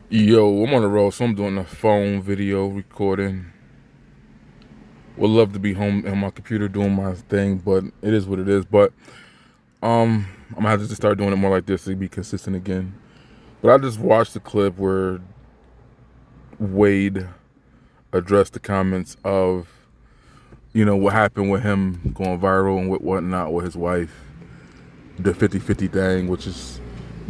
Yo, I'm on the road, so I'm doing a phone video recording. Would love to be home on my computer doing my thing, but it is what it is. But I'm gonna have to just start doing it more like this to be consistent again. But I just watched the clip where Wade addressed the comments of, what happened with him going viral and whatnot with his wife, the 50-50 thing, which has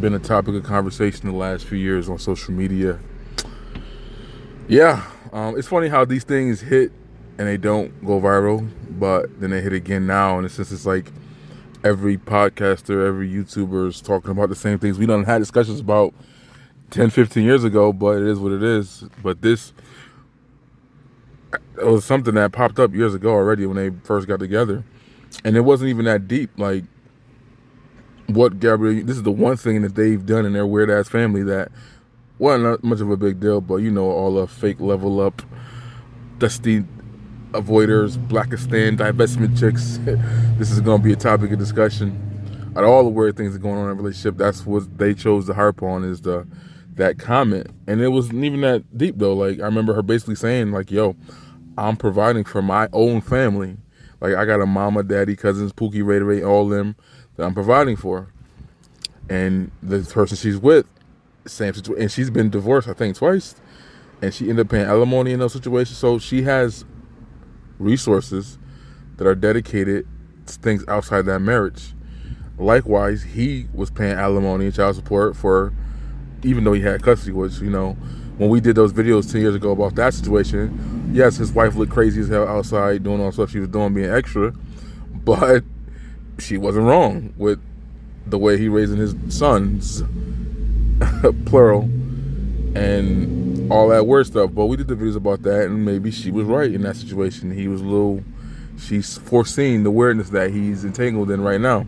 been a topic of conversation the last few years on social media. Yeah, it's funny how these things hit and they don't go viral, but then they hit again now. And it's like every podcaster, every YouTuber is talking about the same things we done had discussions about 10, 15 years ago, but it is what it is. But this it was something that popped up years ago already when they first got together. And it wasn't even that deep. Like what Gabrielle, this is the one thing that they've done in their weird ass family that wasn't not much of a big deal, but all the fake level up, dusty avoiders, Blackistan, divestment chicks. This is going to be a topic of discussion. Out of all the weird things that are going on in a relationship, that's what they chose to harp on is that comment. And it wasn't even that deep though. Like I remember her basically saying like, yo, I'm providing for my own family. Like I got a mama, daddy, cousins, Pookie, Ray Ray, all of them that I'm providing for. And the person she's with, same situation. And she's been divorced, I think, twice. And she ended up paying alimony in those situations. So she has resources that are dedicated to things outside that marriage. Likewise, he was paying alimony and child support for, even though he had custody, which, when we did those videos 10 years ago about that situation, yes, his wife looked crazy as hell outside doing all the stuff she was doing, being extra, but she wasn't wrong with the way he raising his sons, plural, and all that weird stuff. But we did the videos about that, and maybe she was right in that situation. She's foreseeing the weirdness that he's entangled in right now.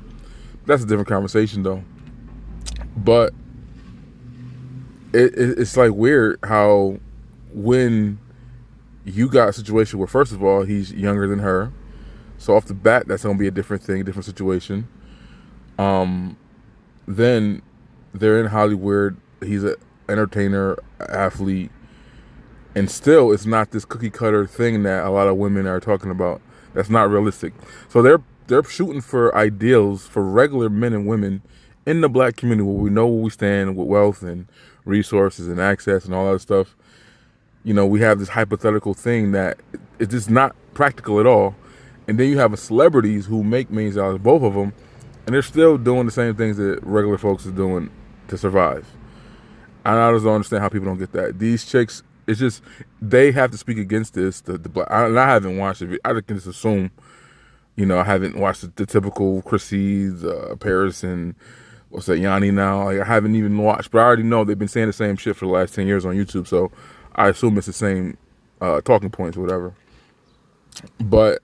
That's a different conversation though. But it's like weird how when you got a situation where first of all he's younger than her, so off the bat that's gonna be a different thing, different situation. Then they're in Hollywood. He's an entertainer, athlete, and still it's not this cookie cutter thing that a lot of women are talking about. That's not realistic. So they're shooting for ideals for regular men and women in the black community where we know where we stand with wealth and resources and access and all that stuff. We have this hypothetical thing that it's just not practical at all. And then you have celebrities who make millions of dollars, both of them, and they're still doing the same things that regular folks are doing to survive. And I just don't understand how people don't get that. These chicks, it's just they have to speak against this. The black, and I haven't watched it. I can just assume, I haven't watched the typical Chrissy's, Paris, and what's that, Yanni now. Like, I haven't even watched, but I already know they've been saying the same shit for the last 10 years on YouTube. So I assume it's the same talking points or whatever. But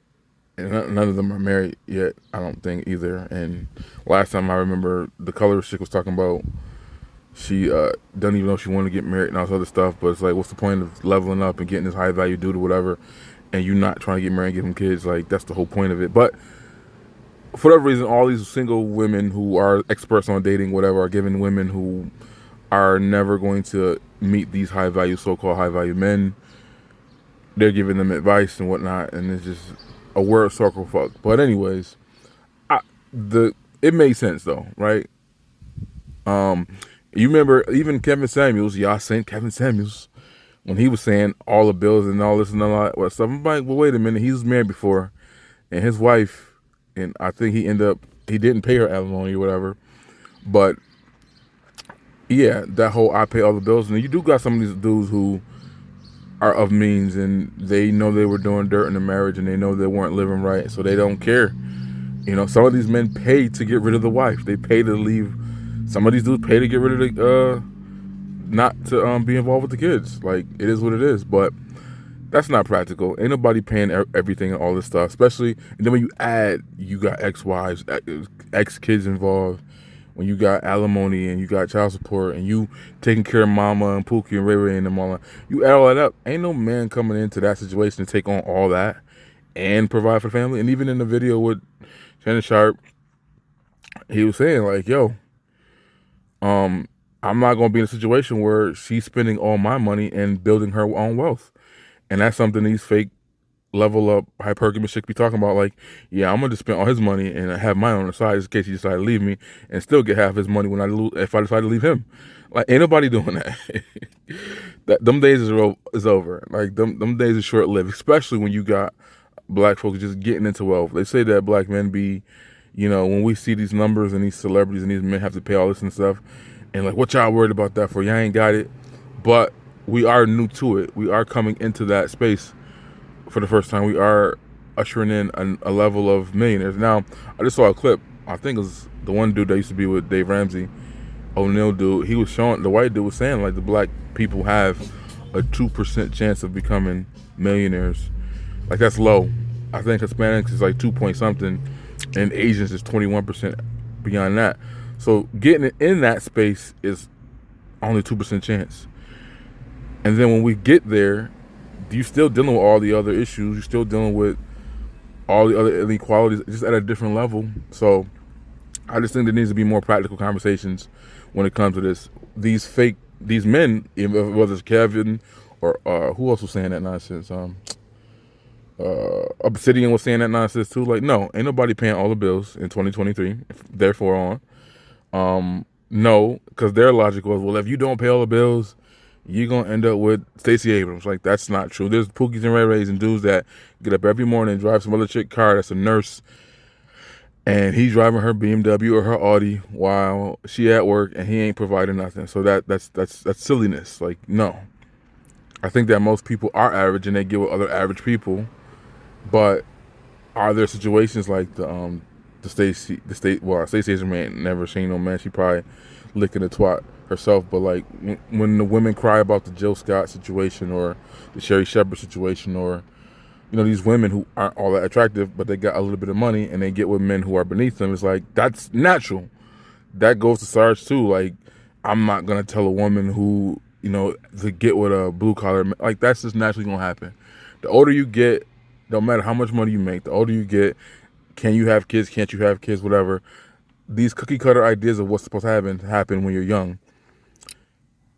none of them are married yet, I don't think either. And last time I remember, the colorist chick was talking about she doesn't even know she wanted to get married and all this other stuff. But it's like, what's the point of leveling up and getting this high value dude or whatever, and you not trying to get married and give him kids? Like, that's the whole point of it. But for whatever reason, all these single women who are experts on dating, whatever, are giving women who are never going to meet these high value, so-called high value men, they're giving them advice and whatnot, and it's just a word circle fuck. But anyways, it made sense though, right? You remember even Kevin Samuels, y'all saying Kevin Samuels, when he was saying all the bills and all this and all that stuff. I'm like, well, wait a minute, he was married before, and his wife, and I think he didn't pay her alimony or whatever, but yeah, that whole I pay all the bills, and you do got some of these dudes who are of means and they know they were doing dirt in the marriage and they know they weren't living right, so they don't care. Some of these men pay to get rid of the wife. They pay to leave. Some of these dudes pay to get rid of the not to be involved with the kids. Like, it is what it is. But that's not practical. Ain't nobody paying everything and all this stuff. Especially, and then when you got ex-wives, ex-kids involved. When you got alimony and you got child support and you taking care of mama and Pookie and Ray Ray and them all, you add all that up. Ain't no man coming into that situation to take on all that and provide for family. And even in the video with Shannon Sharpe, he was saying like, yo, I'm not going to be in a situation where she's spending all my money and building her own wealth. And that's something these fake level up hypergamous chicks be talking about. Like, yeah, I'm going to spend all his money and have mine on the side just in case he decide to leave me and still get half his money when if I decide to leave him. Like, ain't nobody doing that. Them days is over. Like, them days are short lived, especially when you got black folks just getting into wealth. They say that black men be, when we see these numbers and these celebrities and these men have to pay all this and stuff, and like, what y'all worried about that for? Y'all ain't got it. But we are new to it. We are coming into that space for the first time. We are ushering in a level of millionaires. Now, I just saw a clip. I think it was the one dude that used to be with Dave Ramsey, O'Neal dude. He was showing, the white dude was saying, like, the black people have a 2% chance of becoming millionaires. Like, that's low. I think Hispanics is like 2 point something, and Asians is 21% beyond that. So getting in that space is only 2% chance. And then when we get there, you're still dealing with all the other issues. You're still dealing with all the other inequalities, just at a different level. So I just think there needs to be more practical conversations when it comes to this. These men, whether it's Kevin or who else was saying that nonsense? Obsidian was saying that nonsense too. Like, no, ain't nobody paying all the bills in 2023. Therefore, no, because their logic was, well, if you don't pay all the bills, you're going to end up with Stacey Abrams. Like, that's not true. There's Pookies and Ray Rays and dudes that get up every morning and drive some other chick car that's a nurse, and he's driving her BMW or her Audi while she at work, and he ain't providing nothing. So that's silliness. Like, no. I think that most people are average and they get with other average people, but are there situations like Stacey Abrams ain't never seen no man. She probably licking a twat herself, but like when the women cry about the Jill Scott situation or the Sherry Shepherd situation, or these women who aren't all that attractive but they got a little bit of money and they get with men who are beneath them, it's like, that's natural. That goes to Sarge too. Like, I'm not gonna tell a woman who to get with a blue collar, like, that's just naturally gonna happen. The older you get, no matter how much money you make, the older you get, can you have kids, can't you have kids, whatever, these cookie cutter ideas of what's supposed to happen when you're young.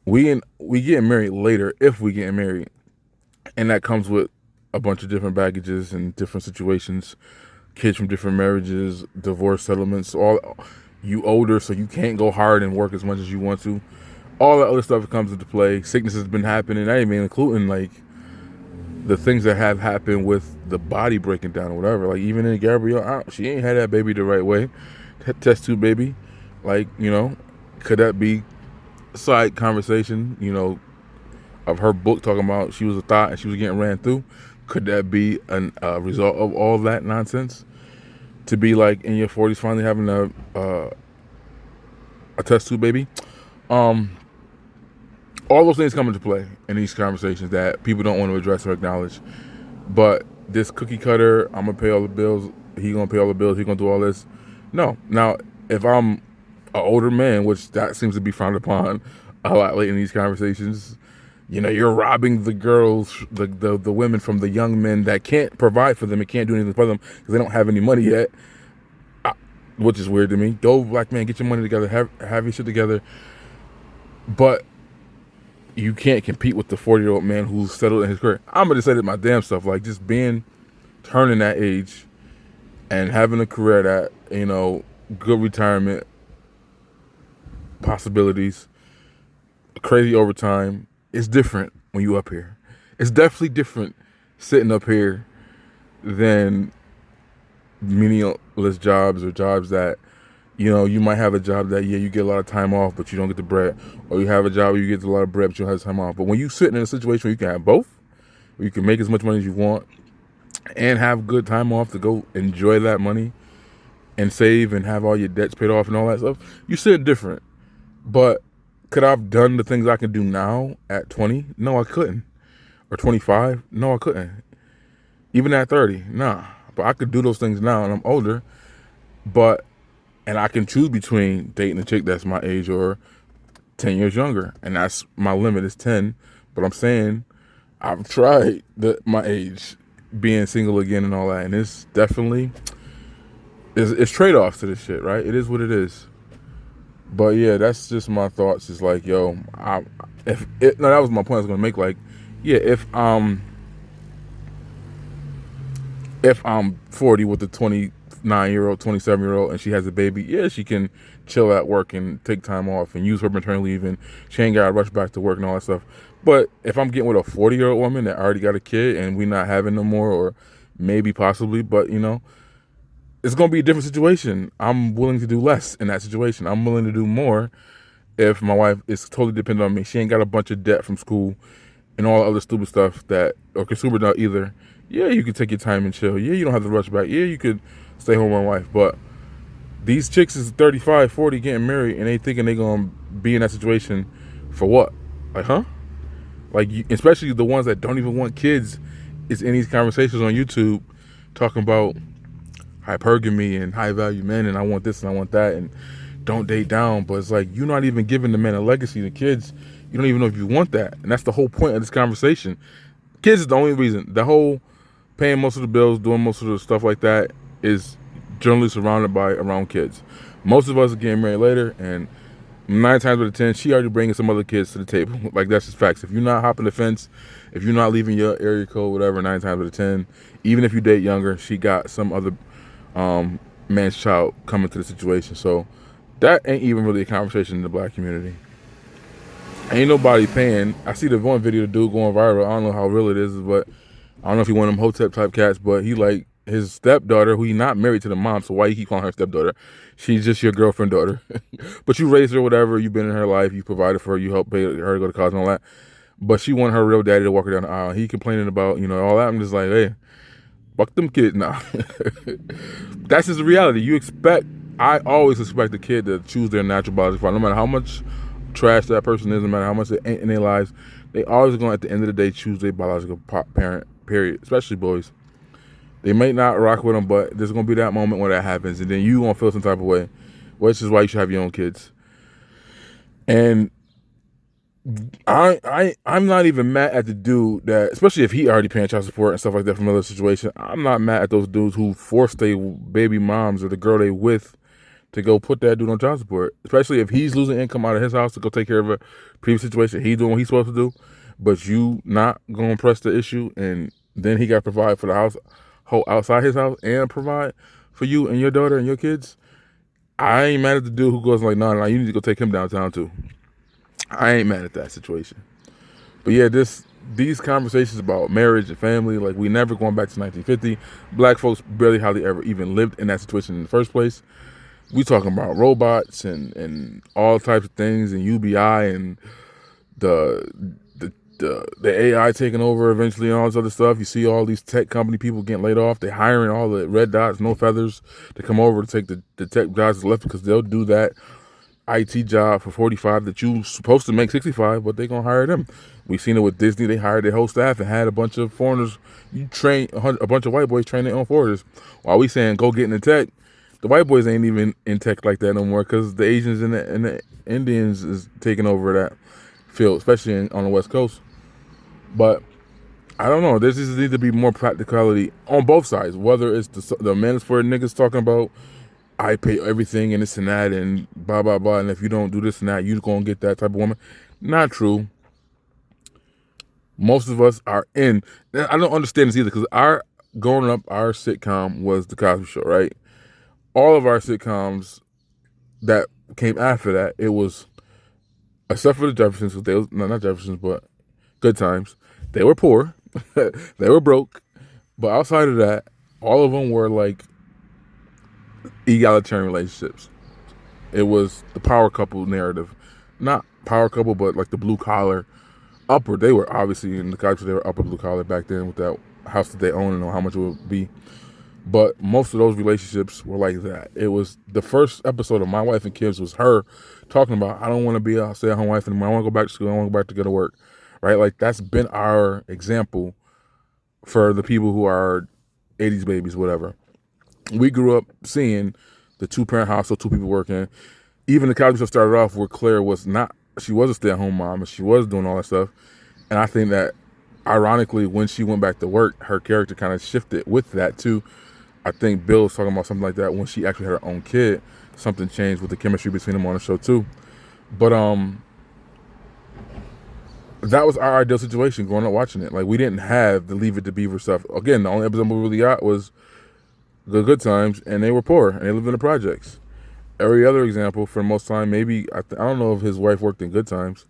We get married later, if we get married, and that comes with a bunch of different baggages and different situations, kids from different marriages, divorce settlements, all. You older, so you can't go hard and work as much as you want to. All that other stuff comes into play. Sickness has been happening, not even including like the things that have happened with the body breaking down or whatever. Like, even in Gabrielle, she ain't had that baby the right way. Test tube baby. Like, could that be a side conversation, of her book talking about she was a thought and she was getting ran through? Could that be a result of all that nonsense? To be like in your 40s finally having a test tube baby? All those things come into play in these conversations that people don't want to address or acknowledge. But this cookie cutter, I'm going to pay all the bills, he going to pay all the bills, he going to do all this. No. Now, if I'm an older man, which that seems to be frowned upon a lot late in these conversations, you're robbing the girls, the women from the young men that can't provide for them and can't do anything for them because they don't have any money yet, which is weird to me. Go, black man, get your money together, have your shit together. But you can't compete with the 40-year-old man who's settled in his career. I'm going to say that my damn stuff, like just turning that age and having a career that, good retirement possibilities, crazy overtime, is different when you up here. It's definitely different sitting up here than meaningless jobs or jobs that, you might have a job that, you get a lot of time off, but you don't get the bread. Or you have a job where you get a lot of bread, but you don't have time off. But when you sit in a situation where you can have both, where you can make as much money as you want and have good time off to go enjoy that money and save and have all your debts paid off and all that stuff, you sit different. But could I have done the things I can do now at 20? No, I couldn't. Or 25? No, I couldn't. Even at 30? Nah. But I could do those things now, and I'm older. And I can choose between dating a chick that's my age or 10 years younger. And that's my limit is 10. But I'm saying I've tried my age, being single again and all that. And it's definitely, it's trade-offs to this shit, right? It is what it is. But yeah, that's just my thoughts. It's like, yo, if it, no, that was my point I was gonna make. Like, yeah, if I'm 40 with a 29-year-old, 27-year-old, and she has a baby, yeah, she can chill at work and take time off and use her maternity leave, and she ain't got to rush back to work and all that stuff. But if I'm getting with a 40-year-old woman that already got a kid and we not having no more, or maybe possibly, but it's going to be a different situation. I'm willing to do less in that situation. I'm willing to do more if my wife is totally dependent on me. She ain't got a bunch of debt from school and all the other stupid stuff that, or consumer not either. Yeah, you could take your time and chill. Yeah, you don't have to rush back. Yeah, you could stay home with my wife. But these chicks is 35, 40 getting married, and they thinking they going to be in that situation for what? Like, huh? Like, especially the ones that don't even want kids is in these conversations on YouTube talking about hypergamy and high value men, and I want this and I want that, and don't date down. But it's like, you're not even giving the men a legacy. The kids, you don't even know if you want that. And that's the whole point of this conversation. Kids is the only reason. The whole paying most of the bills, doing most of the stuff like that is generally surrounded by around kids. Most of us are getting married later, and 9 times out of 10, she already bringing some other kids to the table. Like, that's just facts. If you're not hopping the fence, if you're not leaving your area code, whatever, 9 times out of 10, even if you date younger, she got some other man's child coming to the situation. So that ain't even really a conversation in the black community. Ain't nobody paying. I see the one video, the dude going viral. I don't know how real it is, but I don't know if he one of them Hotep type cats, but he like his stepdaughter, who he not married to the mom, so why you keep calling her stepdaughter? She's just your girlfriend daughter. But you raised her, whatever, you've been in her life, you provided for her, you helped pay her to go to college and all that. But she wanted her real daddy to walk her down the aisle. He complaining about, all that. I'm just like, hey, fuck them kids now. That's just the reality. I always expect the kid to choose their natural biological father, no matter how much trash that person is, no matter how much they ain't in their lives, they always going to, at the end of the day, choose their biological parent, period, especially boys. They may not rock with them, but there's going to be that moment when that happens, and then you going to feel some type of way, which is why you should have your own kids. And I'm not even mad at the dude that, especially if he already paying child support and stuff like that from another situation, I'm not mad at those dudes who force their baby moms or the girl they with to go put that dude on child support, especially if he's losing income out of his house to go take care of a previous situation. He's doing what he's supposed to do, but you not going to press the issue, and then he got to provide for the house, whole outside his house, and provide for you and your daughter and your kids. I ain't mad at the dude who goes like, no, you need to go take him downtown too. I ain't mad at that situation. But yeah, these conversations about marriage and family, like, we never going back to 1950. Black folks barely hardly ever even lived in that situation in the first place. We talking about robots and all types of things, and UBI and the AI taking over eventually and all this other stuff. You see all these tech company people getting laid off. They hiring all the red dots, no feathers to come over to take the tech jobs left, because they'll do that IT job for 45 that you supposed to make 65, but they gonna hire them. We seen it with Disney. They hired their whole staff and had a bunch of foreigners. You train a bunch of white boys train their own foreigners. While we saying go get in the tech, the white boys ain't even in tech like that no more, because the Asians and the Indians is taking over that field, especially on the West Coast. But I don't know. There just needs to be more practicality on both sides. Whether it's the Mansford niggas talking about, I pay everything and this and that and blah, blah, blah, and if you don't do this and that, you're going to get that type of woman. Not true. Most of us are in. I don't understand this either, because growing up, our sitcom was The Cosby Show, right? All of our sitcoms that came after that, it was, except for the Jeffersons, they was, no, not Jeffersons, but Good Times. They were poor. They were broke. But outside of that, all of them were like egalitarian relationships. It was the power couple narrative. Not power couple, but like the blue collar, upper. They were obviously in the Cosby, they were upper blue collar back then with that house that they own and how much it would be. But most of those relationships were like that. It was the first episode of My Wife and Kids was her talking about, I don't want to be a stay-at-home wife anymore. I want to go back to school. I want to go back to go to work. Right? Like, that's been our example for the people who are 80s babies, whatever. We grew up seeing the two-parent household, two people working. Even the Cosby Show started off where Claire was not, she was a stay-at-home mom, and she was doing all that stuff. And I think that, ironically, when she went back to work, her character kind of shifted with that too. I think Bill was talking about something like that when she actually had her own kid. Something changed with the chemistry between them on the show too. But that was our ideal situation growing up watching it. Like, we didn't have the Leave It to Beaver stuff. Again, the only episode we really got was the Good Times, and they were poor and they lived in the projects. Every other example, for the most time, maybe I don't know if his wife worked in Good Times.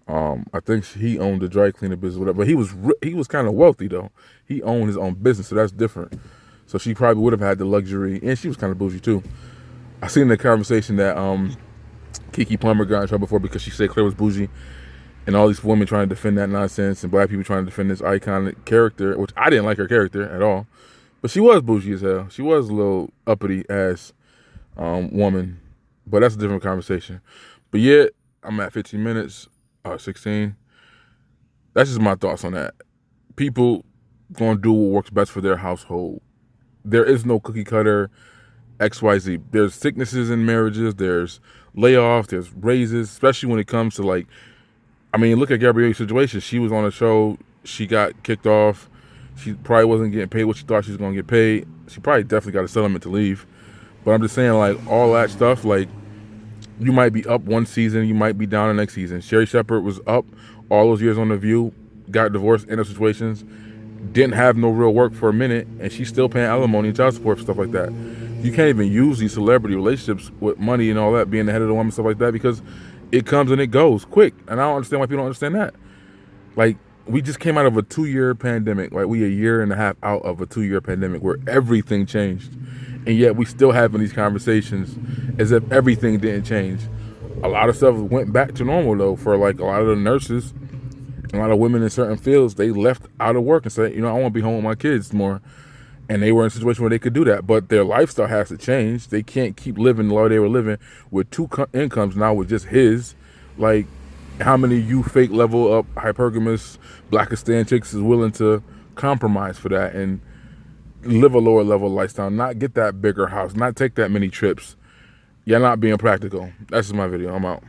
I think he owned a dry cleaner business, whatever. But he was kind of wealthy though. He owned his own business, so that's different. So she probably would have had the luxury, and she was kind of bougie too. I seen in the conversation that Keke Palmer got in trouble for because she said Claire was bougie, and all these women trying to defend that nonsense, and black people trying to defend this iconic character, which I didn't like her character at all. But she was bougie as hell. She was a little uppity ass woman, but that's a different conversation. But yeah, I'm at 15 minutes, 16. That's just my thoughts on that. People gonna do what works best for their household. There is no cookie cutter XYZ. There's sicknesses in marriages, there's layoffs, there's raises, especially when it comes to, like, I mean, look at Gabrielle's situation. She was on a show, she got kicked off, she probably wasn't getting paid what she thought she was gonna get paid. She probably definitely got a settlement to leave. But I'm just saying, like, all that stuff, like, you might be up one season, you might be down the next season. Sherry Shepherd was up all those years on The View, got divorced in those situations, didn't have no real work for a minute, and she's still paying alimony and child support for stuff like that. You can't even use these celebrity relationships with money and all that, being the head of the woman, stuff like that, because it comes and it goes quick. And I don't understand why people don't understand that. Like, we just came out of a 2-year pandemic. Like, we a year and a half out of a 2-year pandemic where everything changed. And yet we still having these conversations as if everything didn't change. A lot of stuff went back to normal though for, like, a lot of the nurses, a lot of women in certain fields. They left out of work and said, I want to be home with my kids more. And they were in a situation where they could do that, but their lifestyle has to change. They can't keep living the way they were living with two incomes now with just his. Like, how many you fake level up hypergamous Blackistan chicks is willing to compromise for that and live a lower level lifestyle, not get that bigger house, not take that many trips? You're not being practical. That's just my video. I'm out.